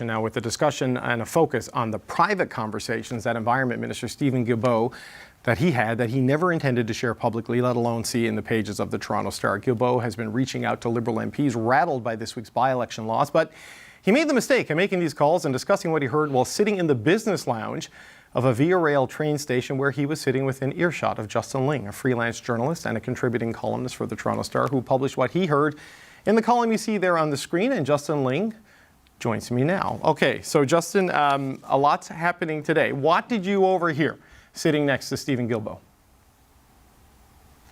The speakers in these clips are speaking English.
Now with a discussion and a focus on the private conversations that Environment Minister Steven Guilbeault that he never intended to share publicly, let alone see in the pages of the Toronto Star. Guilbeault has been reaching out to Liberal MPs rattled by this week's by-election loss, but he made the mistake in making these calls and discussing what he heard while sitting in the business lounge of a Via Rail train station where he was sitting within earshot of Justin Ling, a freelance journalist and a contributing columnist for the Toronto Star, who published what he heard in the column you see there on the screen. And Justin Ling joins me now. Okay, so Justin, a lot's happening today. What did you overhear sitting next to Steven Guilbeault?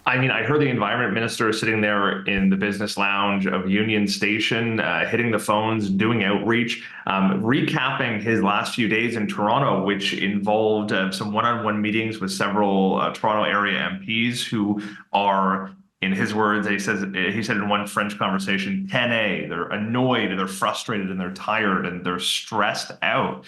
I mean, I heard the Environment Minister sitting there in the business lounge of Union Station, hitting the phones, doing outreach, recapping his last few days in Toronto, which involved some one-on-one meetings with several Toronto area MPs who are, in his words, he said in one French conversation, "10A." They're annoyed, they're frustrated, and they're tired, and they're stressed out.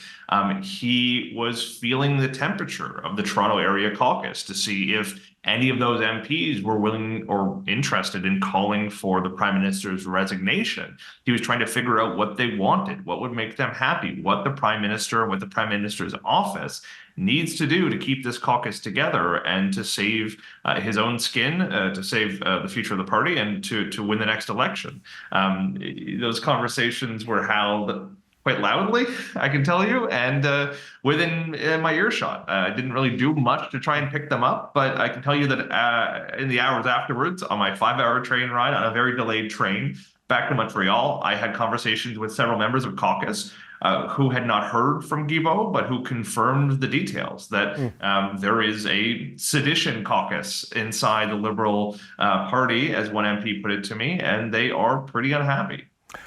He was feeling the temperature of the Toronto area caucus to see if any of those MPs were willing or interested in calling for the Prime Minister's resignation. He was trying to figure out what they wanted, what would make them happy, what the Prime Minister, what the Prime Minister's office needs to do to keep this caucus together and to save his own skin, to save the future of the party, and to win the next election. Those conversations were held quite loudly, I can tell you, and within my earshot. I didn't really do much to try and pick them up, but I can tell you that in the hours afterwards, on my 5-hour train ride on a very delayed train back to Montreal, I had conversations with several members of caucus who had not heard from Guilbeault, but who confirmed the details that there is a sedition caucus inside the Liberal Party, as one MP put it to me, and they are pretty unhappy.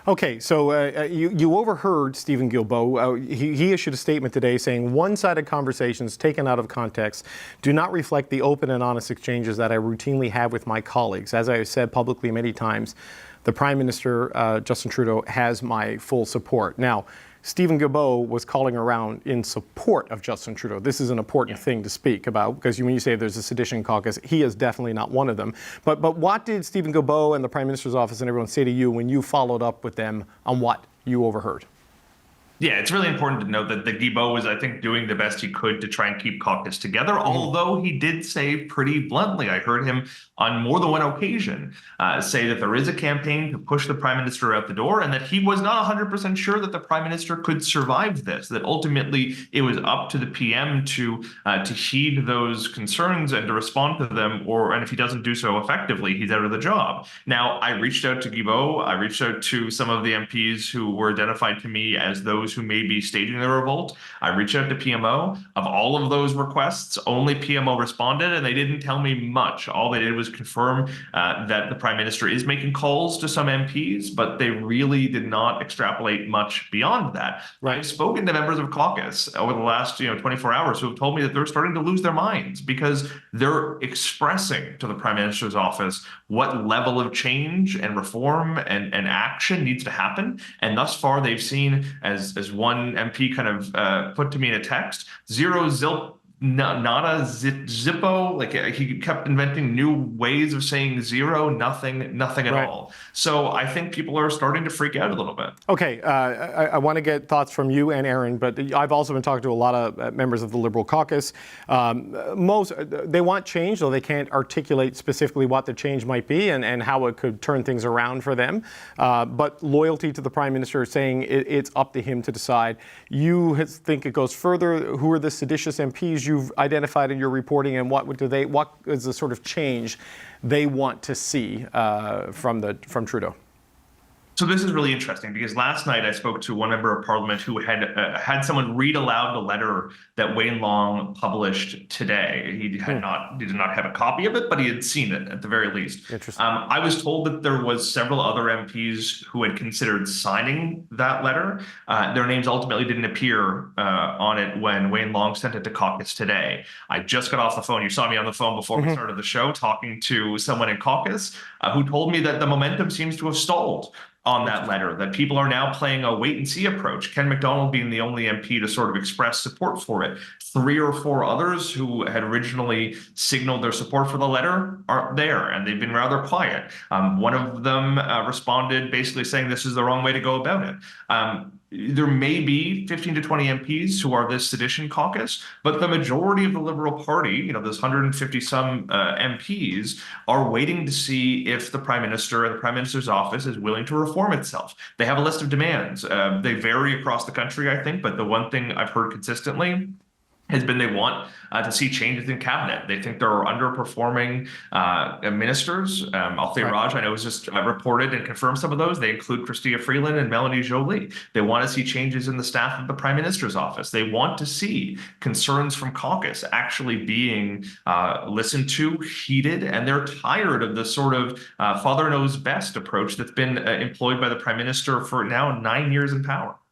Okay, so you overheard Steven Guilbeault. He issued a statement today saying one-sided conversations taken out of context do not reflect the open and honest exchanges that I routinely have with my colleagues. As I have said publicly many times, the Prime Minister, Justin Trudeau, has my full support. Now, Steven Guilbeault was calling around in support of Justin Trudeau. This is an important thing to speak about, because when you say there's a sedition caucus, he is definitely not one of them. But what did Steven Guilbeault and the Prime Minister's office and everyone say to you when you followed up with them on what you overheard? Yeah, it's really important to note that Guilbeault was, I think, doing the best he could to try and keep caucus together, although he did say pretty bluntly, I heard him on more than one occasion say that there is a campaign to push the Prime Minister out the door, and that he was not 100% sure that the Prime Minister could survive this, that ultimately it was up to the PM to heed those concerns and to respond to them, and if he doesn't do so effectively, he's out of the job. Now, I reached out to Guilbeault, I reached out to some of the MPs who were identified to me as those who may be staging the revolt. I reached out to PMO. Of all of those requests, only PMO responded, and they didn't tell me much. All they did was confirm that the Prime Minister is making calls to some MPs, but they really did not extrapolate much beyond that. Right. I've spoken to members of caucus over the last 24 hours who have told me that they're starting to lose their minds because they're expressing to the Prime Minister's office what level of change and reform and action needs to happen. And thus far, they've seen, as one MP kind of put to me in a text, zero zilp, nada, zippo. Like, he kept inventing new ways of saying zero, nothing at all. So I think people are starting to freak out a little bit. Okay, I want to get thoughts from you and Aaron, but I've also been talking to a lot of members of the Liberal caucus. They want change, though they can't articulate specifically what the change might be and how it could turn things around for them. But loyalty to the Prime Minister, saying it's up to him to decide. You think it goes further. Who are the seditious MPs you've identified in your reporting, and what is the sort of change they want to see from Trudeau? So this is really interesting, because last night I spoke to one member of Parliament who had someone read aloud the letter that Wayne Long published today. He did not have a copy of it, but he had seen it at the very least. Interesting. I was told that there was several other MPs who had considered signing that letter. Their names ultimately didn't appear on it when Wayne Long sent it to caucus today. I just got off the phone. You saw me on the phone before we started the show talking to someone in caucus who told me that the momentum seems to have stalled on that letter, that people are now playing a wait-and-see approach. Ken MacDonald being the only MP to sort of express support for it. 3 or 4 others who had originally signaled their support for the letter aren't there, and they've been rather quiet. One of them responded basically saying this is the wrong way to go about it. there may be 15 to 20 MPs who are this sedition caucus, but the majority of the Liberal Party, there's 150 some MPs, are waiting to see if the Prime Minister and the Prime Minister's office is willing to reform itself. They have a list of demands. They vary across the country, I think, but the one thing I've heard consistently has been they want to see changes in cabinet. They think there are underperforming ministers. Althea Raj, I know, was just reported and confirmed some of those. They include Chrystia Freeland and Melanie Joly. They want to see changes in the staff of the Prime Minister's office. They want to see concerns from caucus actually being listened to, heeded, and they're tired of the sort of father knows best approach that's been employed by the Prime Minister for now 9 years in power.